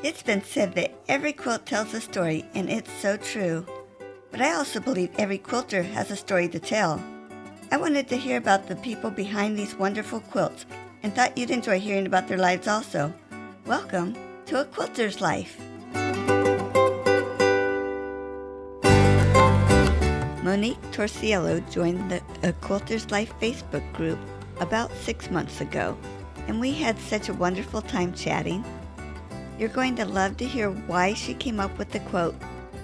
It's been said that every quilt tells a story, and it's so true. But I also believe every quilter has a story to tell. I wanted to hear about the people behind these wonderful quilts and thought you'd enjoy hearing about their lives also. Welcome to A Quilter's Life. Monique Torsiello joined the A Quilter's Life Facebook group about 6 months ago, and we had such a wonderful time chatting. You're going to love to hear why she came up with the quote,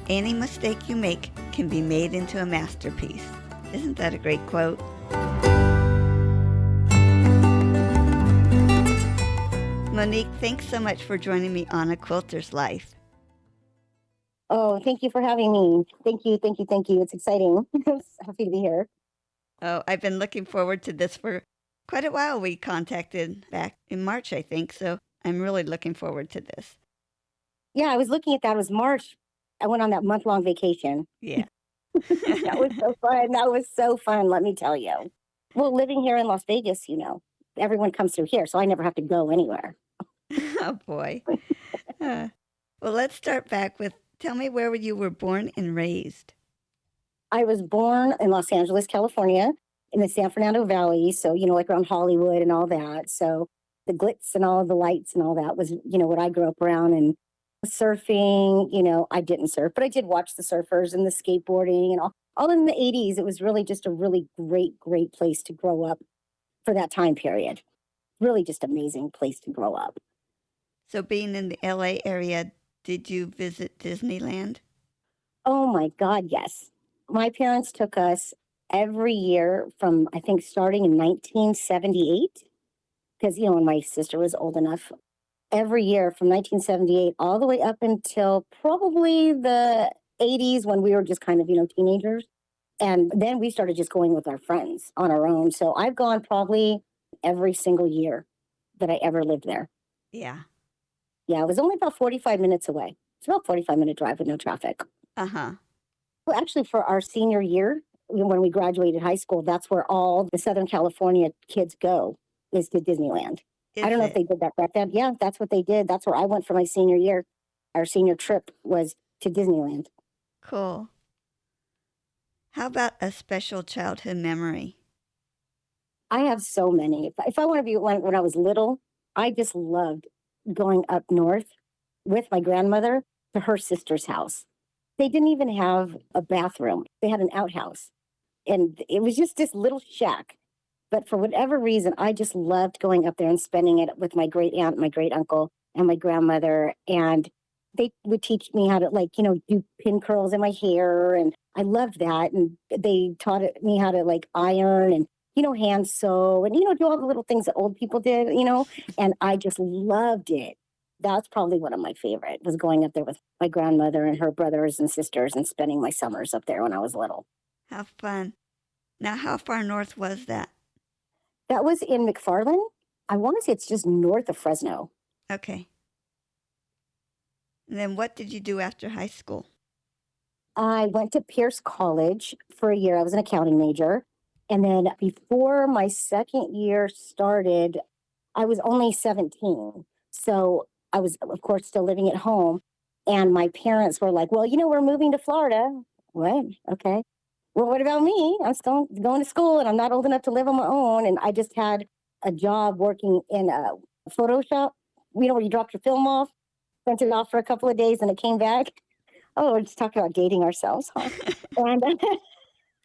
"Any mistake you make can be made into a masterpiece." Isn't that a great quote? Monique, thanks so much for joining me on A Quilter's Life. Oh, thank you for having me. Thank you. It's exciting. I'm happy to be here. Oh, I've been looking forward to this for quite a while. We contacted back in March, I think, so I'm really looking forward to this. Yeah, I was looking at that. It was March. I went on that month-long vacation. Yeah. That was so fun. Let me tell you. Well, living here in Las Vegas, everyone comes through here, so I never have to go anywhere. Oh, boy. Well, let's start back with, tell me where you were born and raised. I was born in Los Angeles, California, in the San Fernando Valley. So, like around Hollywood and all that. So the glitz and all the lights and all that was, what I grew up around. And surfing, I didn't surf, but I did watch the surfers and the skateboarding and all in the 80s. It was really just a really great place to grow up for that time period. Really just amazing place to grow up. So being in the LA area, did you visit Disneyland? Oh my God, yes. My parents took us every year from, I think, starting in 1978, because, when my sister was old enough, every year from 1978 all the way up until probably the 80s when we were just kind of, teenagers. And then we started just going with our friends on our own. So I've gone probably every single year that I ever lived there. Yeah. Yeah, it was only about 45 minutes away. It's about a 45-minute drive with no traffic. Uh-huh. Well, actually, for our senior year, when we graduated high school, that's where all the Southern California kids go, is to Disneyland. I don't know if they did that back then. Yeah, that's what they did. That's where I went for my senior year. Our senior trip was to Disneyland. Cool. How about a special childhood memory? I have so many. If I want to be when I was little, I just loved going up north with my grandmother to her sister's house. They didn't even have a bathroom. They had an outhouse. And it was just this little shack. But for whatever reason, I just loved going up there and spending it with my great aunt, my great uncle, and my grandmother. And they would teach me how to, do pin curls in my hair. And I loved that. And they taught me how to, iron and, hand sew and, do all the little things that old people did, and I just loved it. That's probably one of my favorite, was going up there with my grandmother and her brothers and sisters and spending my summers up there when I was little. How fun. Now, how far north was that? That was in McFarland. I want to say it's just north of Fresno. Okay. And then what did you do after high school? I went to Pierce College for a year. I was an accounting major. And then before my second year started, I was only 17. So I was, of course, still living at home. And my parents were like, well, we're moving to Florida. What? Okay. Well, what about me? I'm still going to school and I'm not old enough to live on my own. And I just had a job working in a photo shop, where you dropped your film off, sent it off for a couple of days and it came back. Oh, we're just talking about dating ourselves, huh? And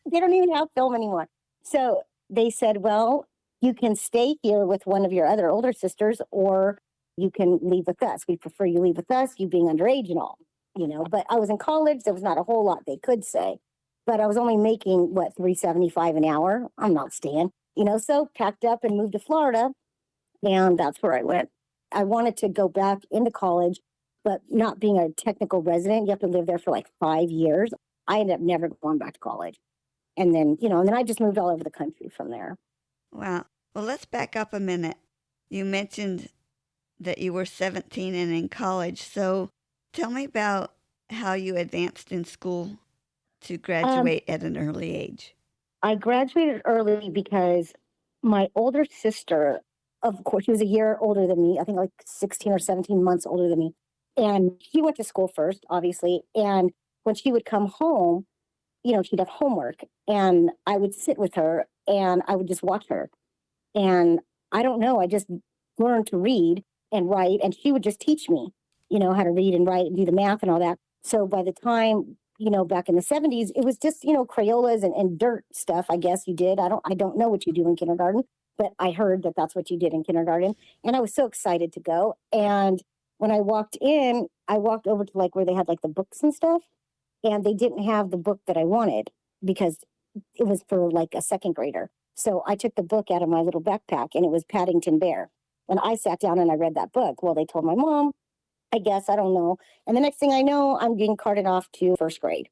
they don't even have film anymore. So they said, well, you can stay here with one of your other older sisters or you can leave with us. We prefer you leave with us, you being underage and all, But I was in college. There was not a whole lot they could say. But I was only making, $3.75 an hour. I'm not staying, so packed up and moved to Florida. And that's where I went. I wanted to go back into college, but not being a technical resident, you have to live there for 5 years. I ended up never going back to college. And then, and then I just moved all over the country from there. Wow. Well, let's back up a minute. You mentioned that you were 17 and in college. So tell me about how you advanced in school to graduate at an early age. I graduated early because my older sister, of course, she was a year older than me. I think 16 or 17 months older than me. And she went to school first, obviously. And when she would come home, she'd have homework and I would sit with her and I would just watch her. And I don't know, I just learned to read and write, and she would just teach me, how to read and write and do the math and all that. So by the time, back in the 70s, it was just, Crayolas and dirt stuff, I guess you did. I don't know what you do in kindergarten, but I heard that that's what you did in kindergarten. And I was so excited to go. And when I walked in, I walked over to like where they had like the books and stuff, and they didn't have the book that I wanted because it was for like a second grader. So I took the book out of my little backpack and it was Paddington Bear. And I sat down and I read that book. Well, they told my mom, I guess, I don't know. And the next thing I know, I'm getting carted off to first grade.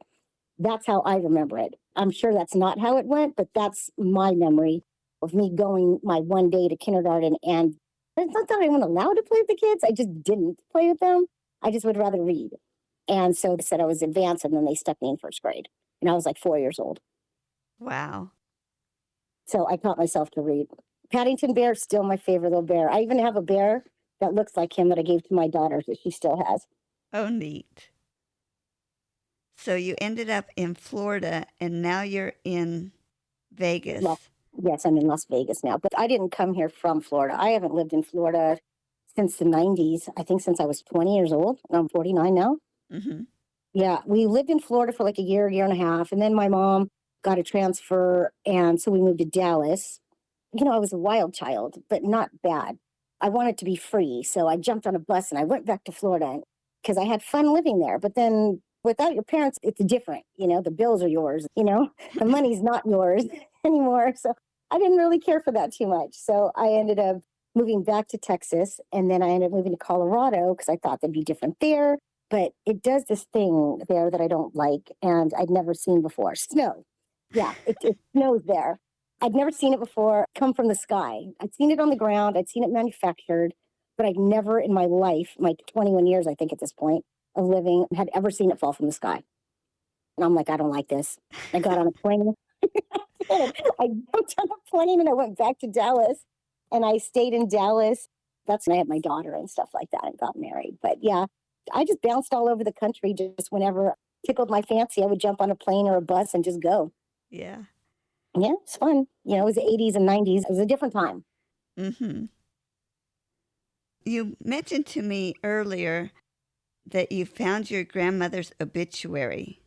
That's how I remember it. I'm sure that's not how it went, but that's my memory of me going my one day to kindergarten. And it's not that I wasn't allowed to play with the kids. I just didn't play with them. I just would rather read. And so they said I was advanced, and then they stuck me in first grade. And I was like 4 years old. Wow. So I taught myself to read. Paddington Bear is still my favorite little bear. I even have a bear that looks like him that I gave to my daughter that she still has. Oh, neat. So you ended up in Florida and now you're in Vegas. Well, yes, I'm in Las Vegas now, but I didn't come here from Florida. I haven't lived in Florida since the 90s. I think since I was 20 years old. I'm 49 now. Mm-hmm. Yeah, we lived in Florida for like a year and a half. And then my mom got a transfer. And so we moved to Dallas. I was a wild child, but not bad. I wanted to be free. So I jumped on a bus and I went back to Florida because I had fun living there. But then without your parents, it's different. The bills are yours, the money's not yours anymore. So I didn't really care for that too much. So I ended up moving back to Texas, and then I ended up moving to Colorado because I thought that'd be different there. But it does this thing there that I don't like, and I'd never seen before. Snow. Yeah, it snows there. I'd never seen it before come from the sky. I'd seen it on the ground. I'd seen it manufactured, but I'd never in my life, my 21 years, I think at this point of living, had ever seen it fall from the sky. And I'm like, I don't like this. I got on a plane. I jumped on a plane and I went back to Dallas, and I stayed in Dallas. That's when I had my daughter and stuff like that and got married. But yeah, I just bounced all over the country just whenever tickled my fancy. I would jump on a plane or a bus and just go. Yeah. Yeah, it's fun. It was the 80s and 90s. It was a different time. Mm-hmm. You mentioned to me earlier that you found your grandmother's obituary.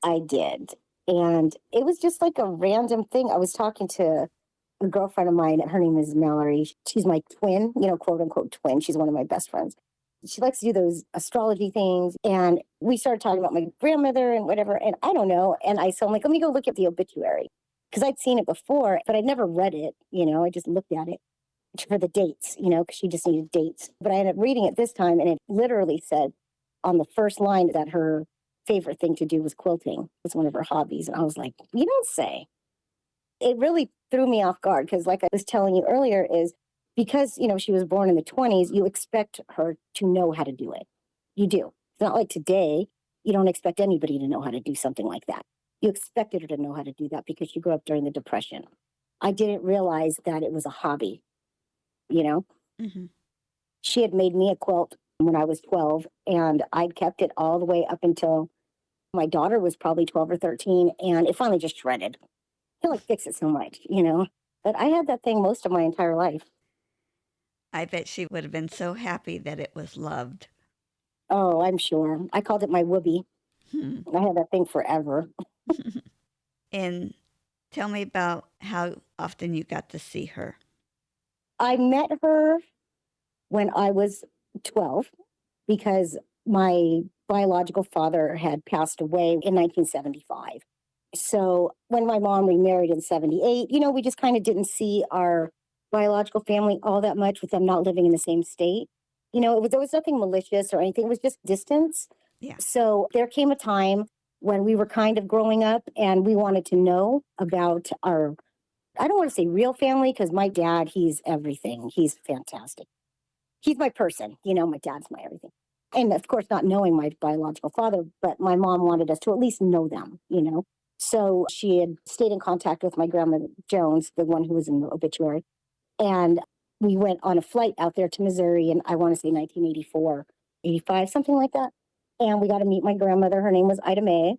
I did. And it was just like a random thing. I was talking to a girlfriend of mine. Her name is Mallory. She's my twin, quote unquote twin. She's one of my best friends. She likes to do those astrology things. And we started talking about my grandmother and whatever. And I don't know. And I'm like, let me go look at the obituary. Because I'd seen it before, but I'd never read it. I just looked at it for the dates, because she just needed dates. But I ended up reading it this time, and it literally said on the first line that her favorite thing to do was quilting. It was one of her hobbies. And I was like, you don't say. It really threw me off guard because, like I was telling you earlier, is because, she was born in the 20s, you expect her to know how to do it. You do. It's not like today, you don't expect anybody to know how to do something like that. You expected her to know how to do that because she grew up during the Depression. I didn't realize that it was a hobby, Mm-hmm. She had made me a quilt when I was 12, and I'd kept it all the way up until my daughter was probably 12 or 13, and it finally just shredded. I like fix it so much, But I had that thing most of my entire life. I bet she would have been so happy that it was loved. Oh, I'm sure. I called it my whoopee. Hmm. I had that thing forever. And tell me about how often you got to see her. I met her when I was 12 because my biological father had passed away in 1975. So when my mom remarried in 78, we just kind of didn't see our biological family all that much with them not living in the same state. There was nothing malicious or anything. It was just distance. Yeah. So there came a time when we were kind of growing up and we wanted to know about our, I don't want to say real family because my dad, he's everything. He's fantastic. He's my person. My dad's my everything. And of course, not knowing my biological father, but my mom wanted us to at least know them, So she had stayed in contact with my grandmother Jones, the one who was in the obituary. And we went on a flight out there to Missouri in, I want to say 1984. 85, something like that. And we got to meet my grandmother. Her name was Ida Mae,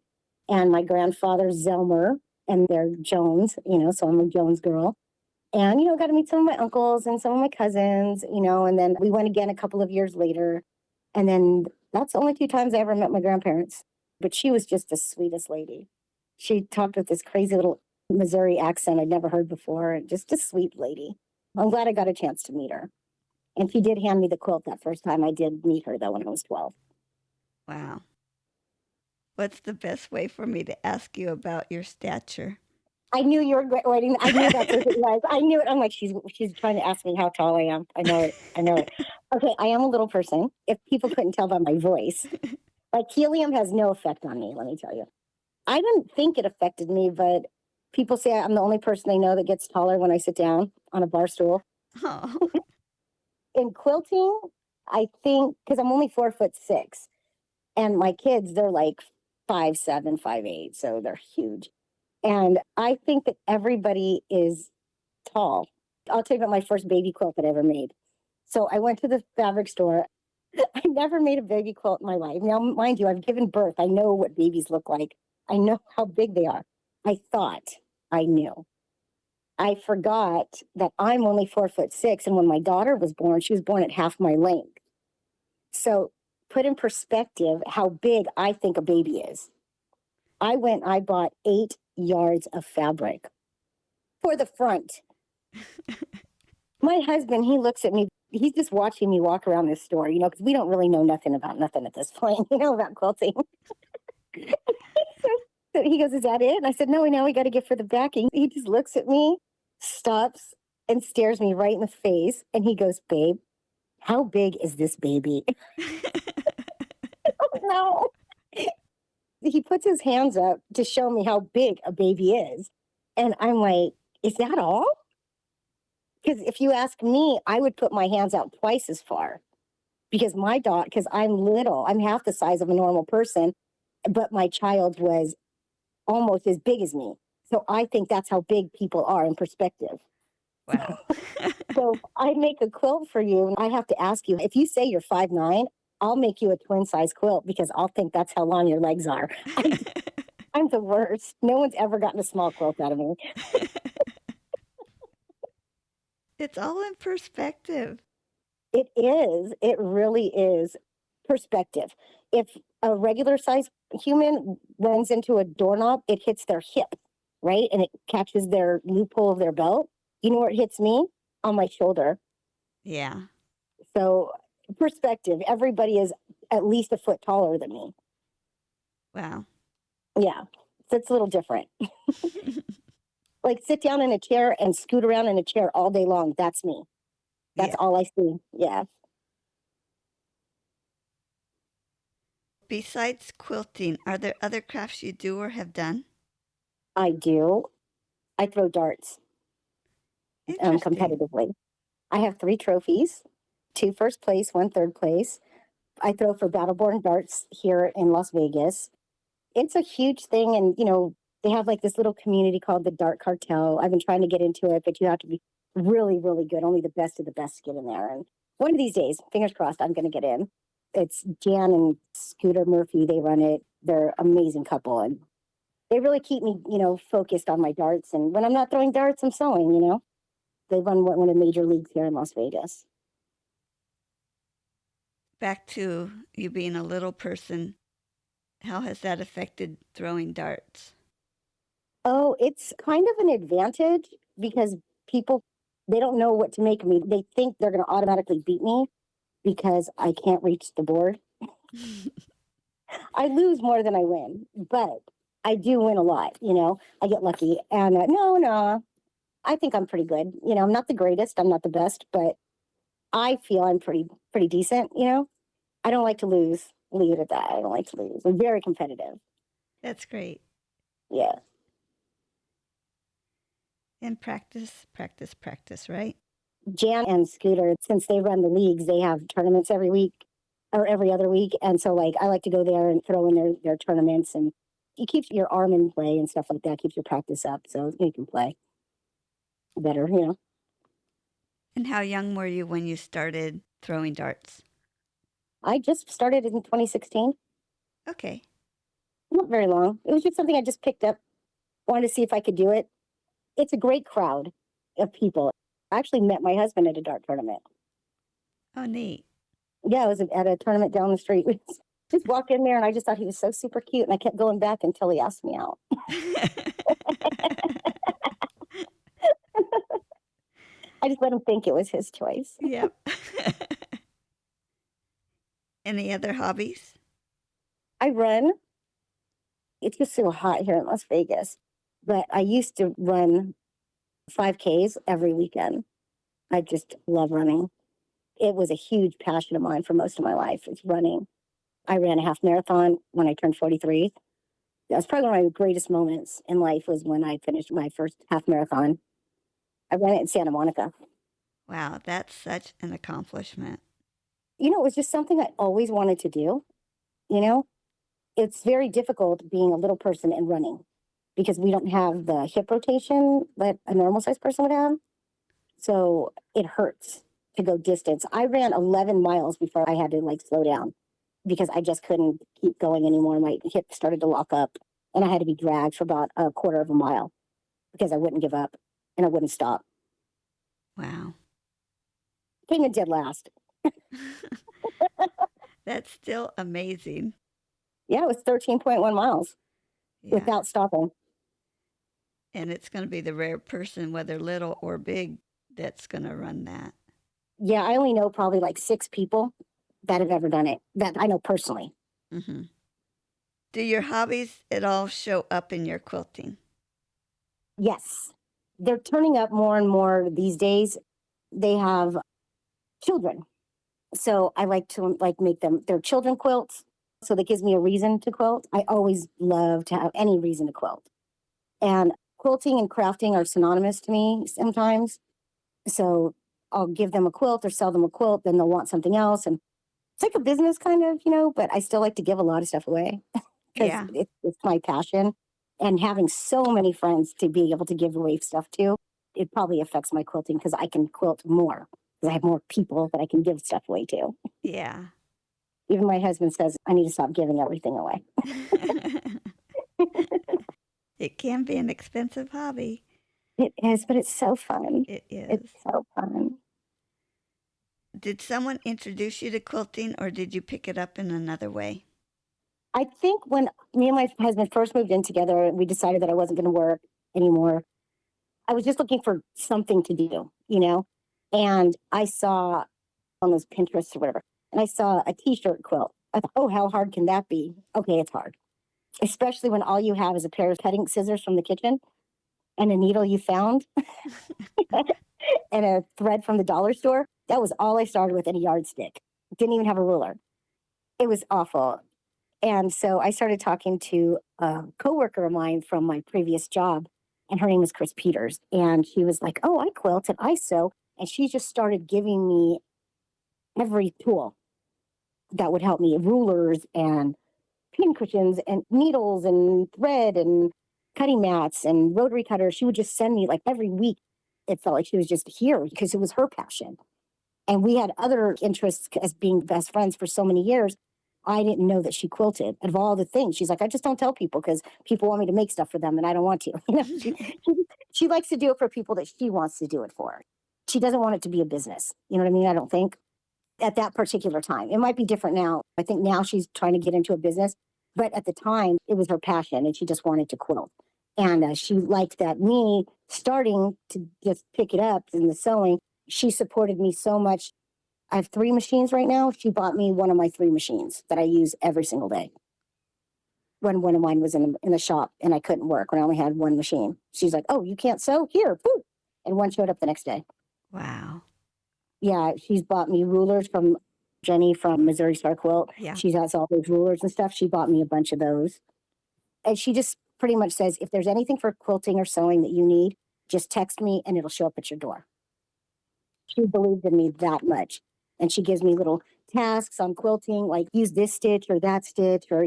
and my grandfather, Zelmer, and they're Jones, so I'm a Jones girl. And, got to meet some of my uncles and some of my cousins, and then we went again a couple of years later. And then that's the only two times I ever met my grandparents. But she was just the sweetest lady. She talked with this crazy little Missouri accent I'd never heard before, and just a sweet lady. I'm glad I got a chance to meet her. And she did hand me the quilt that first time I did meet her, though, when I was 12. Wow. What's the best way for me to ask you about your stature? I knew you were waiting. I knew that's what it was. I knew it. I'm like, she's trying to ask me how tall I am. I know it. I know it. Okay, I am a little person. If people couldn't tell by my voice, like helium has no effect on me. Let me tell you. I didn't think it affected me, but people say I'm the only person they know that gets taller when I sit down on a bar stool. Oh, In quilting, I think because I'm only 4'6", and my kids they're like 5'7", 5'8", so they're huge. And I think that everybody is tall. I'll tell you about my first baby quilt that I ever made. So I went to the fabric store. I never made a baby quilt in my life. Now, mind you, I've given birth. I know what babies look like. I know how big they are. I thought I knew. I forgot that I'm only 4'6", and when my daughter was born, she was born at half my length. So put in perspective how big I think a baby is. I bought 8 yards of fabric for the front. My husband, he looks at me, he's just watching me walk around this store, because we don't really know nothing about nothing at this point, about quilting. So he goes, "Is that it?" And I said, "No, now we got to get for the backing." He just looks at me, stops, and stares me right in the face. And he goes, "Babe, how big is this baby?" Oh, no. He puts his hands up to show me how big a baby is. And I'm like, is that all? Because if you ask me, I would put my hands out twice as far. Because because I'm little, I'm half the size of a normal person, but my child was almost as big as me. So I think that's how big people are in perspective. wow. So I make a quilt for you, and I have to ask you, if you say you're 5'9", I'll make you a twin size quilt because I'll think that's how long your legs are. I'm the worst. No one's ever gotten a small quilt out of me. It's all in perspective. It is. It really is perspective. If a regular size human runs into a doorknob, it hits their hip, right? And it catches their loophole of their belt. You know where it hits me? On my shoulder. Yeah. So perspective, everybody is at least a foot taller than me. Wow. Yeah. So it's a little different. Like sit down in a chair and scoot around in a chair all day long. That's me. That's Yeah. all I see. Yeah. Besides quilting, are there other crafts you do or have done? I do. I throw darts Interesting. competitively. I have 3 trophies, 2 first place, 1 third place. I throw for Battleborn Darts here in Las Vegas. It's a huge thing. And, they have like this little community called the Dart Cartel. I've been trying to get into it, but you have to be really, really good. Only the best of the best get in there. And one of these days, fingers crossed, I'm going to get in. It's Jan and Scooter Murphy. They run it. They're an amazing couple. And they really keep me, focused on my darts. And when I'm not throwing darts, I'm sewing. They run one of the major leagues here in Las Vegas. Back to you being a little person, how has that affected throwing darts? Oh, it's kind of an advantage because people, they don't know what to make of me. They think they're going to automatically beat me because I can't reach the board. I lose more than I win, but I do win a lot. I get lucky. And no, I think I'm pretty good. I'm not the greatest. I'm not the best, but I feel I'm pretty decent. I don't like to lose. Leave it at that. I don't like to lose. I'm very competitive. That's great. Yeah. And practice, practice, practice, right? Jan and Scooter, since they run the leagues, they have tournaments every week or every other week. And so I like to go there and throw in their tournaments, and it keeps your arm in play and stuff like that, keeps your practice up. So you can play better. And how young were you when you started throwing darts? I just started in 2016. Okay. Not very long. It was just something I just picked up, wanted to see if I could do it. It's a great crowd of people. I actually met my husband at a dart tournament. Oh, neat. Yeah, I was at a tournament down the street. We just walked in there and I just thought he was so super cute. And I kept going back until he asked me out. I just let him think it was his choice. Yep. Any other hobbies? I run. It's just so hot here in Las Vegas. But I used to run 5Ks every weekend. I just love running. It was a huge passion of mine for most of my life. It's running. I ran a half marathon when I turned 43. That was probably one of my greatest moments in life was when I finished my first half marathon. I ran it in Santa Monica. Wow, that's such an accomplishment. It was just something I always wanted to do. You know, it's very difficult being a little person and running because we don't have the hip rotation that a normal sized person would have. So it hurts to go distance. I ran 11 miles before I had to slow down because I just couldn't keep going anymore. My hip started to lock up and I had to be dragged for about a quarter of a mile because I wouldn't give up and I wouldn't stop. Wow. Came in dead last. That's still amazing. Yeah, it was 13.1 miles Yeah. without stopping. And it's going to be the rare person, whether little or big, that's going to run that. Yeah, I only know probably 6 people that have ever done it that I know personally. Mm-hmm. Do your hobbies at all show up in your quilting? Yes. They're turning up more and more these days. They have children. So I like to make them their children quilts. So that gives me a reason to quilt. I always love to have any reason to quilt. And quilting and crafting are synonymous to me sometimes. So I'll give them a quilt or sell them a quilt, then they'll want something else. And it's like a business kind of, but I still like to give a lot of stuff away because Yeah. it's my passion. And having so many friends to be able to give away stuff to, it probably affects my quilting because I can quilt more because I have more people that I can give stuff away to. Yeah. Even my husband says I need to stop giving everything away. It can be an expensive hobby. It is, but it's so fun. It is. It's so fun. Did someone introduce you to quilting or did you pick it up in another way? I think when me and my husband first moved in together, we decided that I wasn't going to work anymore. I was just looking for something to do, and I saw on those Pinterest or whatever, and I saw a t-shirt quilt. I thought, oh, how hard can that be? Okay, it's hard, especially when all you have is a pair of cutting scissors from the kitchen and a needle you found and a thread from the dollar store. That was all I started with, and a yardstick. Didn't even have a ruler. It was awful. And so I started talking to a coworker of mine from my previous job, and her name was Chris Peters. And she was like, oh, I quilt and I sew. And she just started giving me every tool that would help me, rulers and pin cushions and needles and thread and cutting mats and rotary cutters. She would just send me every week. It felt like she was just here because it was her passion. And we had other interests as being best friends for so many years. I didn't know that she quilted. Of all the things, she's like, I just don't tell people because people want me to make stuff for them and I don't want to. She likes to do it for people that she wants to do it for. She doesn't want it to be a business. You know what I mean? I don't think at that particular time. It might be different now. I think now she's trying to get into a business, but at the time it was her passion and she just wanted to quilt. And she liked that me starting to just pick it up in the sewing. She supported me so much. I have 3 machines right now. She bought me one of my 3 machines that I use every single day. When one of mine was in the shop and I couldn't work, when I only had 1 machine. She's like, oh, you can't sew? Here, boop. And one showed up the next day. Wow. Yeah, she's bought me rulers from Jenny from Missouri Star Quilt. Yeah. She has all those rulers and stuff. She bought me a bunch of those. And she just pretty much says, if there's anything for quilting or sewing that you need, just text me and it'll show up at your door. She believed in me that much. And she gives me little tasks on quilting, like use this stitch or that stitch, or,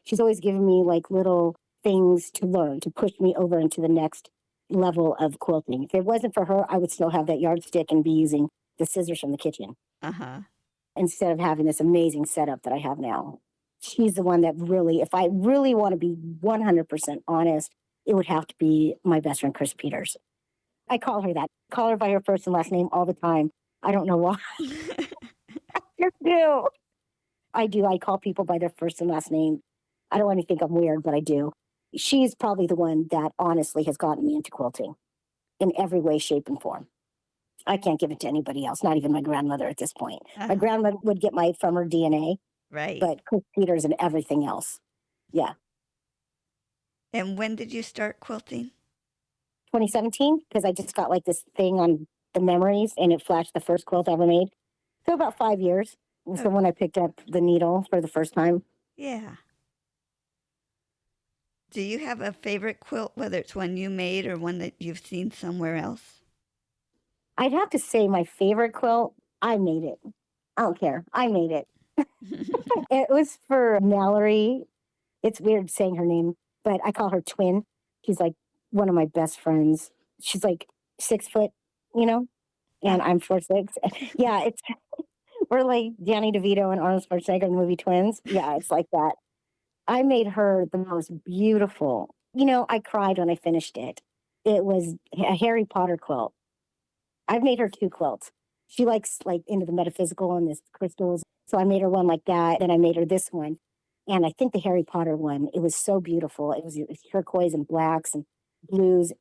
she's always giving me little things to learn to push me over into the next level of quilting. If it wasn't for her, I would still have that yardstick and be using the scissors from the kitchen. Uh-huh. instead of having this amazing setup that I have now. She's the one that really, if I really want to be 100% honest, it would have to be my best friend, Chris Peters. I call her that. I call her by her first and last name all the time. I don't know why. I just do. I do. I call people by their first and last name. I don't want to think I'm weird, but I do. She's probably the one that honestly has gotten me into quilting in every way, shape, and form. I can't give it to anybody else, not even my grandmother at this point. My grandmother would get my from her DNA, Right. but Chris Peters and everything else. Yeah. And when did you start quilting? 2017, because I just got like this thing on the memories and it flashed the first quilt I ever made. So about 5 years was the one I picked up the needle for the first time. Yeah. Do you have a favorite quilt, whether it's one you made or one that you've seen somewhere else? I'd have to say my favorite quilt, I made it. I don't care. I made it. It was for Mallory. It's weird saying her name, but I call her Twin. She's like one of my best friends. She's like 6 foot, and I'm 4'6". Yeah, we're like Danny DeVito and Arnold Schwarzenegger in the movie Twins. Yeah, it's like that. I made her the most beautiful. I cried when I finished it. It was a Harry Potter quilt. I've made her 2 quilts. She likes like into the metaphysical and this crystals. So I made her one like that. Then I made her this one. And I think the Harry Potter one, it was so beautiful. It was turquoise and blacks and blues.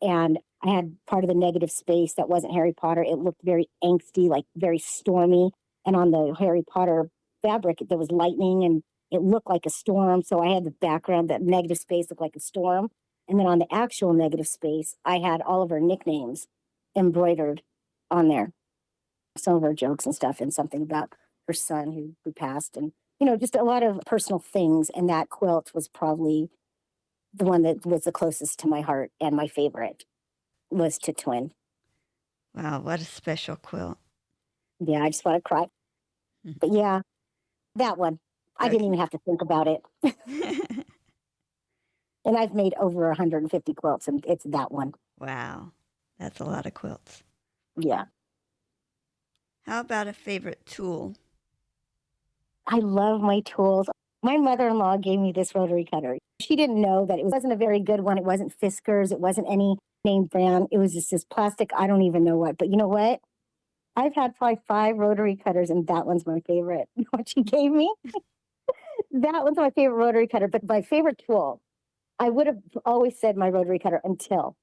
And I had part of the negative space that wasn't Harry Potter. It looked very angsty, like very stormy. And on the Harry Potter fabric, there was lightning and it looked like a storm. So I had the background, that negative space looked like a storm. And then on the actual negative space, I had all of her nicknames embroidered on there. Some of her jokes and stuff, and something about her son who passed, and just a lot of personal things. And that quilt was probably the one that was the closest to my heart, and my favorite was to Twin. Wow, what a special quilt. Yeah, I just want to cry. But yeah, that one. I didn't even have to think about it. And I've made over 150 quilts, and it's that one. Wow, that's a lot of quilts. Yeah. How about a favorite tool? I love my tools. My mother-in-law gave me this rotary cutter. She didn't know that it wasn't a very good one. It wasn't Fiskars. It wasn't any name brand. It was just this plastic, I don't even know what. But you know what? I've had probably 5 rotary cutters, and that one's my favorite. What she gave me? That one's my favorite rotary cutter. But my favorite tool, I would have always said my rotary cutter until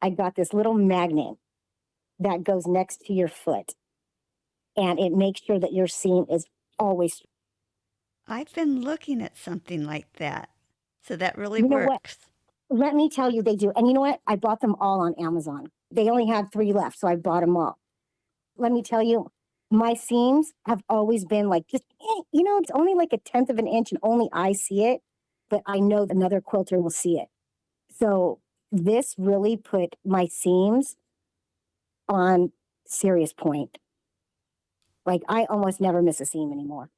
I got this little magnet that goes next to your foot. And it makes sure that your seam is always. I've been looking at something like that. So that really You know what? works. Let me tell you, they do. And you know what? I bought them all on Amazon. They only had 3 left, so I bought them all. Let me tell you, my seams have always been like just, it's only like 1/10 of an inch and only I see it, but I know another quilter will see it. So this really put my seams on serious point. Like I almost never miss a seam anymore.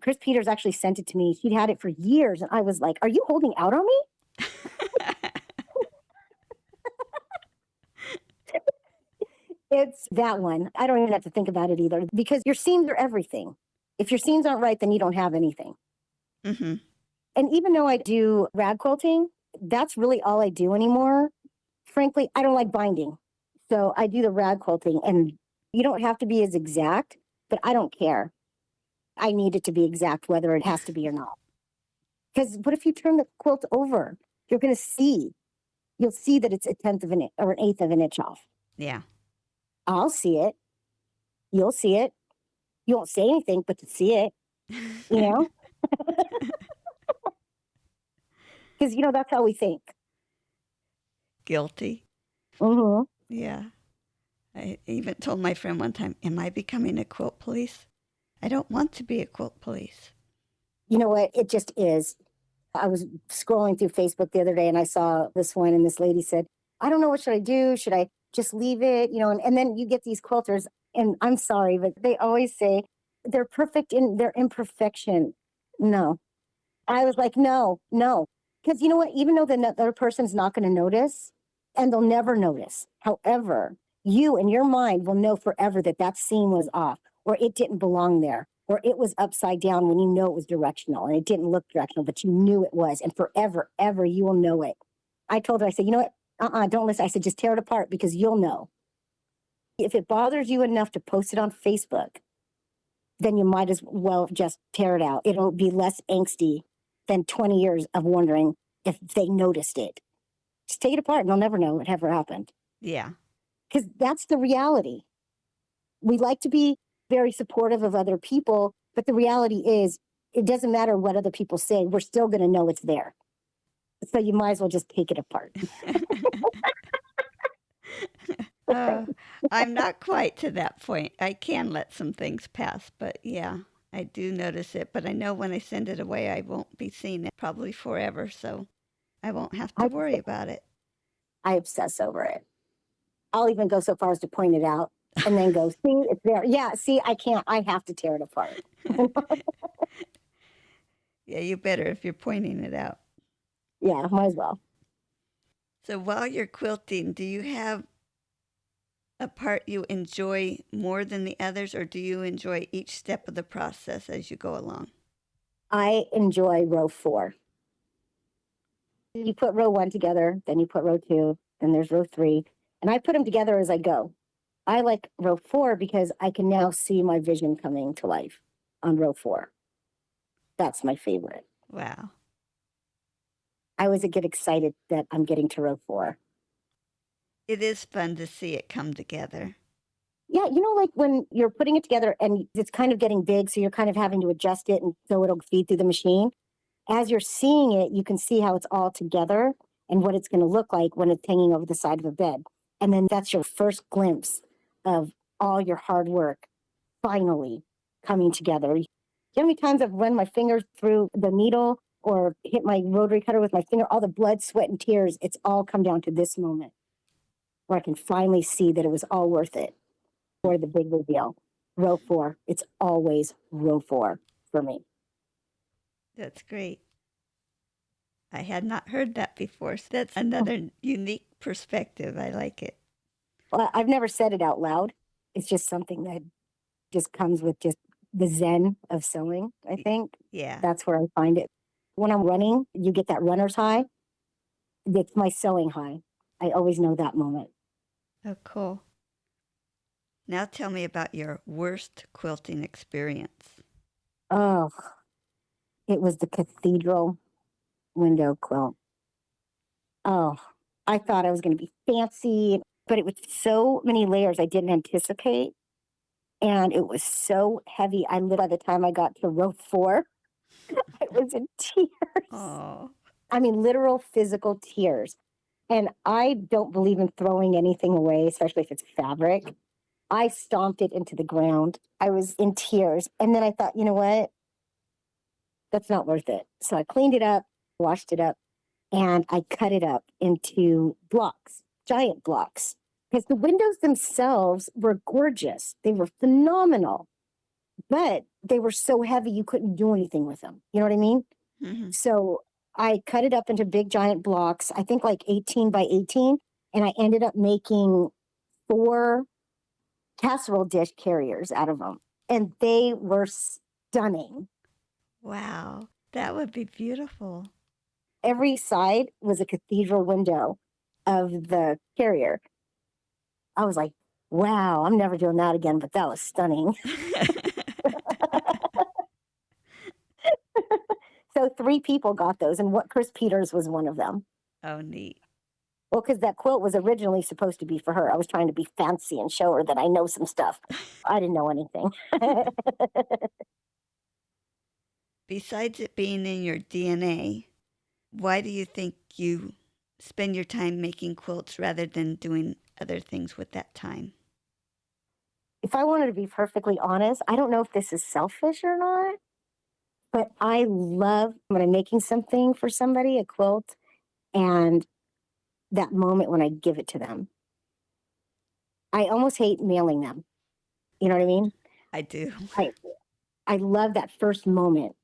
Chris Peters actually sent it to me. She'd had it for years. And I was like, are you holding out on me? It's that one. I don't even have to think about it either, because your seams are everything. If your seams aren't right, then you don't have anything. Mm-hmm. And even though I do rag quilting, that's really all I do anymore. Frankly, I don't like binding. So I do the rag quilting, and you don't have to be as exact, but I don't care. I need it to be exact, whether it has to be or not. Because what if you turn the quilt over? You're going to see. You'll see that it's 1/10 of an inch or 1/8 of an inch off. Yeah. I'll see it. You'll see it. You won't say anything, but to see it, Because, that's how we think. Guilty. Mm-hmm. Yeah. I even told my friend one time, am I becoming a quilt police? I don't want to be a quilt police. You know what? It just is. I was scrolling through Facebook the other day and I saw this one, and this lady said, I don't know, what should I do? Should I just leave it? And then you get these quilters, and I'm sorry, but they always say they're perfect in their imperfection. No. I was like, no. Because you know what? Even though the other person's not going to notice, and they'll never notice. However, you in your mind will know forever that seam was off, or it didn't belong there, or it was upside down when you know it was directional and it didn't look directional, but you knew it was. And forever, ever, you will know it. I told her, I said, you know what? Don't listen. I said, just tear it apart because you'll know. If it bothers you enough to post it on Facebook, then you might as well just tear it out. It'll be less angsty than 20 years of wondering if they noticed it. Just take it apart and they'll never know what ever happened. Yeah. Because that's the reality. We like to be very supportive of other people, but the reality is it doesn't matter what other people say. We're still going to know it's there. So you might as well just take it apart. I'm not quite to that point. I can let some things pass, but yeah, I do notice it. But I know when I send it away, I won't be seeing it probably forever, so I won't have to worry about it. I obsess over it. I'll even go so far as to point it out and then go, see, it's there. Yeah, see, I can't. I have to tear it apart. Yeah, you better if you're pointing it out. Yeah, might as well. So while you're quilting, do you have a part you enjoy more than the others, or do you enjoy each step of the process as you go along? I enjoy row 4. You put row 1 together, then you put row 2, then there's row 3, and I put them together as I go. I like row 4 because I can now see my vision coming to life on row 4. That's my favorite. Wow. I always get excited that I'm getting to row 4. It is fun to see it come together. Yeah, like when you're putting it together and it's kind of getting big, so you're kind of having to adjust it and so it'll feed through the machine. As you're seeing it, you can see how it's all together and what it's going to look like when it's hanging over the side of a bed. And then that's your first glimpse of all your hard work finally coming together. You know how many times I've run my fingers through the needle or hit my rotary cutter with my finger, all the blood, sweat, and tears, it's all come down to this moment where I can finally see that it was all worth it for the big reveal. Row 4, it's always row 4 for me. That's great. I had not heard that before. So that's another unique perspective. I like it. Well, I've never said it out loud. It's just something that just comes with just the zen of sewing, I think. Yeah. That's where I find it. When I'm running, you get that runner's high. It's my sewing high. I always know that moment. Oh, cool. Now tell me about your worst quilting experience. Oh, it was the cathedral window quilt. Oh, I thought I was going to be fancy, but it was so many layers I didn't anticipate. And it was so heavy. By the time I got to row 4, I was in tears. Oh. I mean, literal physical tears. And I don't believe in throwing anything away, especially if it's fabric. I stomped it into the ground. I was in tears. And then I thought, you know what? That's not worth it. So I cleaned it up, washed it up, and I cut it up into blocks, giant blocks. Because the windows themselves were gorgeous. They were phenomenal. But they were so heavy you couldn't do anything with them. You know what I mean? Mm-hmm. So I cut it up into big giant blocks, I think like 18 by 18. And I ended up making 4 casserole dish carriers out of them. And they were stunning. Wow. That would be beautiful. Every side was a cathedral window of the carrier. I was like, wow, I'm never doing that again, but that was stunning. So 3 people got those, and Chris Peters was one of them. Oh, neat. Well, because that quilt was originally supposed to be for her. I was trying to be fancy and show her that I know some stuff. I didn't know anything. Besides it being in your DNA, why do you think you spend your time making quilts rather than doing other things with that time? If I wanted to be perfectly honest, I don't know if this is selfish or not, but I love when I'm making something for somebody, a quilt, and that moment when I give it to them. I almost hate mailing them. You know what I mean? I do. I love that first moment.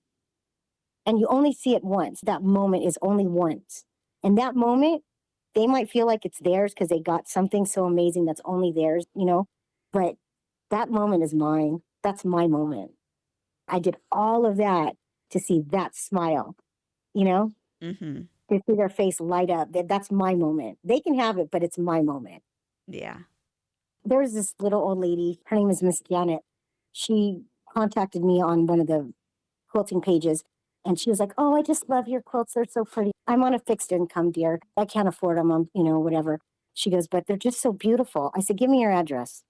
And you only see it once. That moment is only once. And that moment, they might feel like it's theirs because they got something so amazing that's only theirs, But that moment is mine. That's my moment. I did all of that to see that smile, you know, Mm-hmm. to see their face light up. That's my moment. They can have it, but it's my moment. Yeah. There was this little old lady. Her name is Miss Janet. She contacted me on one of the quilting pages, and she was like, "Oh, I just love your quilts. They're so pretty. I'm on a fixed income, dear. I can't afford them. Whatever." She goes, "But they're just so beautiful." I said, "Give me your address."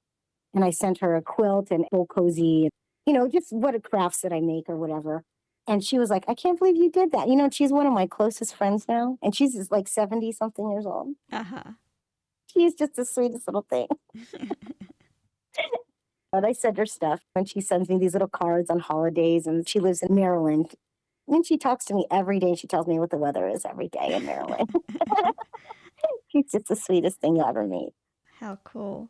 And I sent her a quilt and full cozy, just what crafts that I make or whatever. And she was like, "I can't believe you did that." She's one of my closest friends now, and she's just like 70 something years old. Uh-huh. She's just the sweetest little thing. But I send her stuff, and she sends me these little cards on holidays, and she lives in Maryland. And she talks to me every day. She tells me what the weather is every day in Maryland. She's just the sweetest thing you'll ever meet. How cool.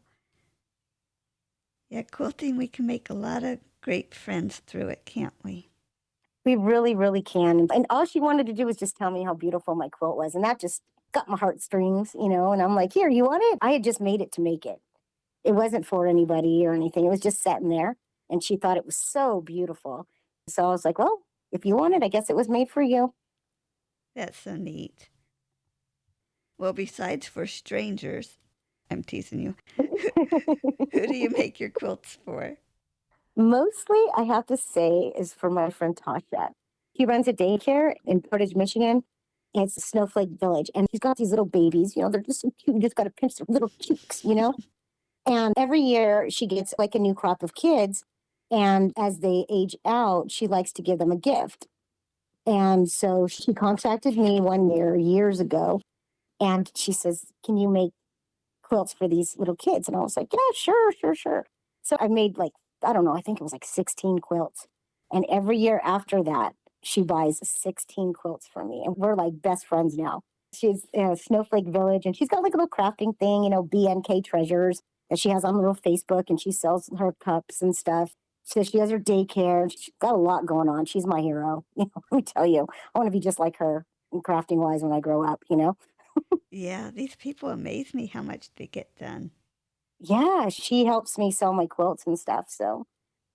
Yeah, quilting, we can make a lot of great friends through it, can't we? We really, really can. And all she wanted to do was just tell me how beautiful my quilt was. And that just got my heartstrings, And I'm like, "Here, you want it?" I had just made it to make it. It wasn't for anybody or anything. It was just sitting there. And she thought it was so beautiful. So I was like, "Well, if you want it, I guess it was made for you." That's so neat. Well, besides for strangers, I'm teasing you. Who do you make your quilts for? Mostly, I have to say, is for my friend Tasha. He runs a daycare in Portage, Michigan. And it's a snowflake village. And he's got these little babies, they're just so cute. You just got to pinch their little cheeks. And every year she gets like a new crop of kids. And as they age out, she likes to give them a gift. And so she contacted me one year, years ago, and she says, "Can you make quilts for these little kids?" And I was like, "Yeah, sure, sure, sure." So I made like, I don't know, I think it was like 16 quilts. And every year after that, she buys 16 quilts for me. And we're like best friends now. She's in a Snowflake Village, and she's got like a little crafting thing, BNK Treasures that she has on little Facebook, and she sells her cups and stuff. So she has her daycare. She's got a lot going on. She's my hero. Let me tell you, I want to be just like her crafting wise when I grow up. Yeah, these people amaze me how much they get done. Yeah, she helps me sell my quilts and stuff. So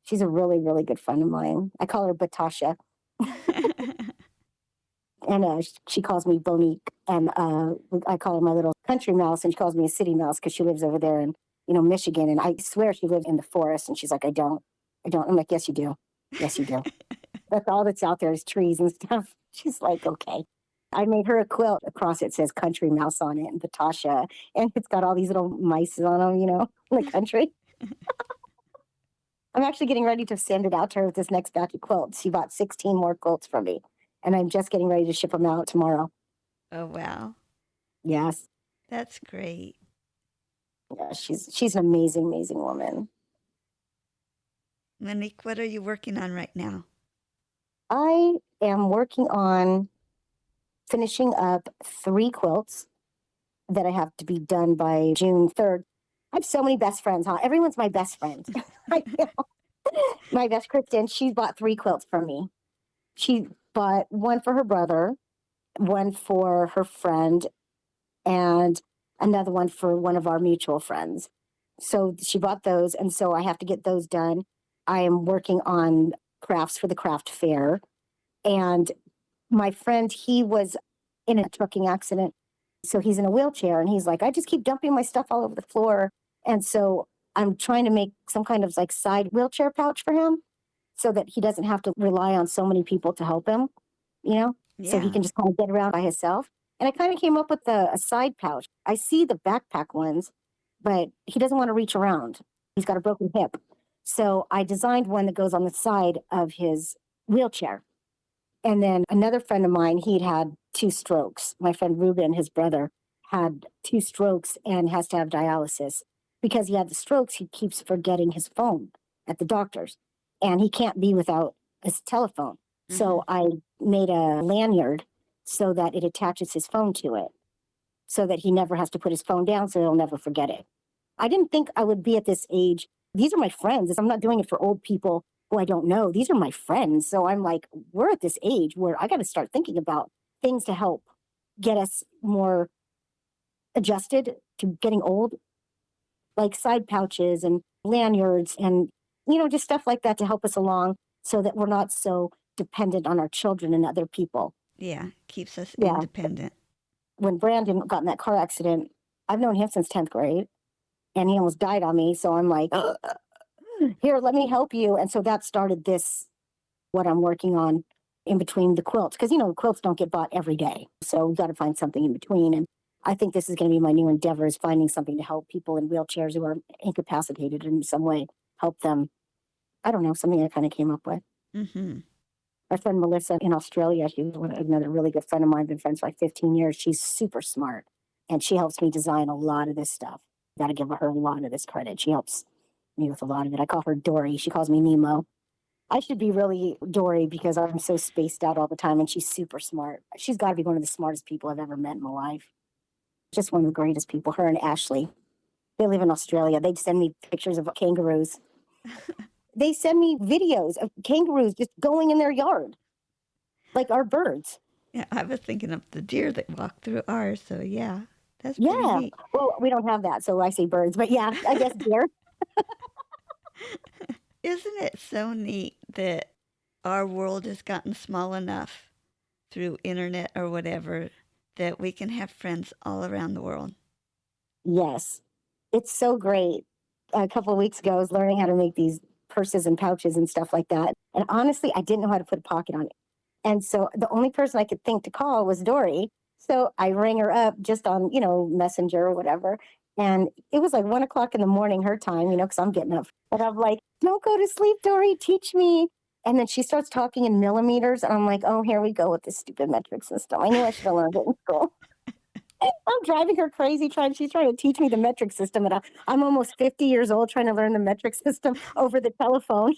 she's a really, really good friend of mine. I call her Batasha, and she calls me Monique. And I call her my little country mouse, and she calls me a city mouse because she lives over there in Michigan. And I swear she lives in the forest. And she's like, I don't. I'm like, "Yes, you do. Yes, you do." That's all that's out there is trees and stuff. She's like, "Okay." I made her a quilt. Across it says country mouse on it and Batasha. And it's got all these little mice on them, in the country. I'm actually getting ready to send it out to her with this next batch of quilts. She bought 16 more quilts from me. And I'm just getting ready to ship them out tomorrow. Oh, wow. Yes. That's great. Yeah, she's an amazing, amazing woman. Monique, what are you working on right now? I am working on finishing up 3 quilts that I have to be done by June 3rd. I have so many best friends, huh? Everyone's my best friend. I know. My best Kristen, she bought 3 quilts from me. She bought one for her brother, one for her friend, and another one for one of our mutual friends. So she bought those, and so I have to get those done. I am working on crafts for the craft fair. And my friend, he was in a trucking accident. So he's in a wheelchair, and he's like, "I just keep dumping my stuff all over the floor." And so I'm trying to make some kind of like side wheelchair pouch for him so that he doesn't have to rely on so many people to help him, so he Yeah. can just kind of get around by himself. And I kind of came up with a side pouch. I see the backpack ones, but he doesn't want to reach around. He's got a broken hip. So I designed one that goes on the side of his wheelchair. And then another friend of mine, he'd had 2 strokes. My friend Ruben, his brother, had 2 strokes and has to have dialysis. Because he had the strokes, he keeps forgetting his phone at the doctor's. And he can't be without his telephone. So I made a lanyard so that it attaches his phone to it, so that he never has to put his phone down, so he'll never forget it. I didn't think I would be at this age. These are my friends. I'm not doing it for old people who I don't know. These are my friends. So I'm like, we're at this age where I got to start thinking about things to help get us more adjusted to getting old, like side pouches and lanyards and just stuff like that to help us along so that we're not so dependent on our children and other people. Yeah, keeps us Yeah. independent. When Brandon got in that car accident, I've known him since 10th grade, and he almost died on me. So I'm like, here, let me help you. And so that started what I'm working on in between the quilts. Because, quilts don't get bought every day. So we've got to find something in between. And I think this is going to be my new endeavor, is finding something to help people in wheelchairs who are incapacitated in some way, help them. I don't know, something I kind of came up with. Mm-hmm. My friend Melissa in Australia, she's another really good friend of mine, been friends for like 15 years. She's super smart, and she helps me design a lot of this stuff. Got to give her a lot of this credit. She helps me with a lot of it. I call her Dory. She calls me Nemo. I should be really Dory because I'm so spaced out all the time, and she's super smart. She's got to be one of the smartest people I've ever met in my life. Just one of the greatest people, her and Ashley. They live in Australia. They'd send me pictures of kangaroos. They send me videos of kangaroos just going in their yard, like our birds. Yeah, I was thinking of the deer that walk through ours, so yeah, that's pretty neat. Well, we don't have that, so I say birds, but yeah, I guess deer. Isn't it so neat that our world has gotten small enough through internet or whatever that we can have friends all around the world? Yes, it's so great. A couple of weeks ago, I was learning how to make these purses and pouches and stuff like that. And honestly, I didn't know how to put a pocket on it. And so the only person I could think to call was Dory. So I rang her up just on, Messenger or whatever. And it was like 1:00 in the morning, her time, because I'm getting up. And I'm like, don't go to sleep, Dory, teach me. And then she starts talking in millimeters. And I'm like, oh, here we go with this stupid metric system. I knew I should have learned it in school. I'm driving her crazy she's trying to teach me the metric system. And I'm almost 50 years old trying to learn the metric system over the telephone.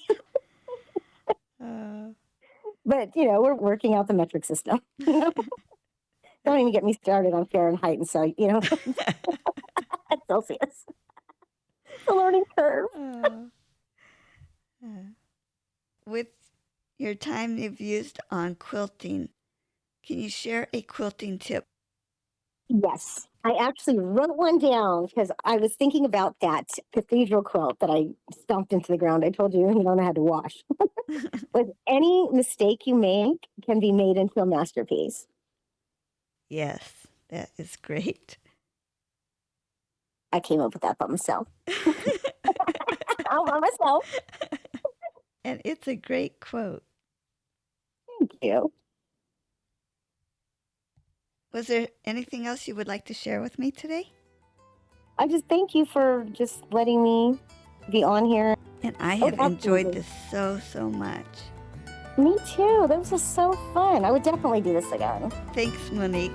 But, we're working out the metric system. Don't even get me started on Fahrenheit and so, Celsius. The learning curve. With your time you've used on quilting, can you share a quilting tip? Yes. I actually wrote one down because I was thinking about that cathedral quilt that I stomped into the ground. I told you don't know how to wash. But any mistake you make can be made into a masterpiece. Yes, that is great. I came up with that by myself. All by myself. And it's a great quote. Thank you. Was there anything else you would like to share with me today? I just thank you for just letting me be on here. And I have enjoyed this so much. Me too. This was so fun. I would definitely do this again. Thanks, Monique.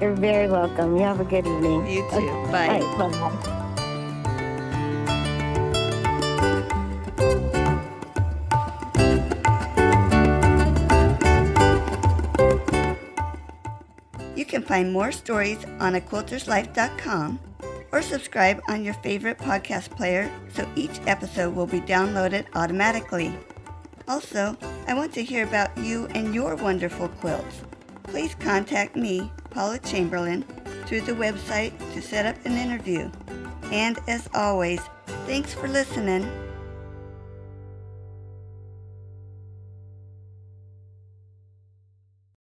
You're very welcome. You have a good evening. You too. Bye. All right, bye-bye. You can find more stories on aquilterslife.com or subscribe on your favorite podcast player so each episode will be downloaded automatically. Also, I want to hear about you and your wonderful quilts. Please contact me, Paula Chamberlain, through the website to set up an interview. And as always, thanks for listening.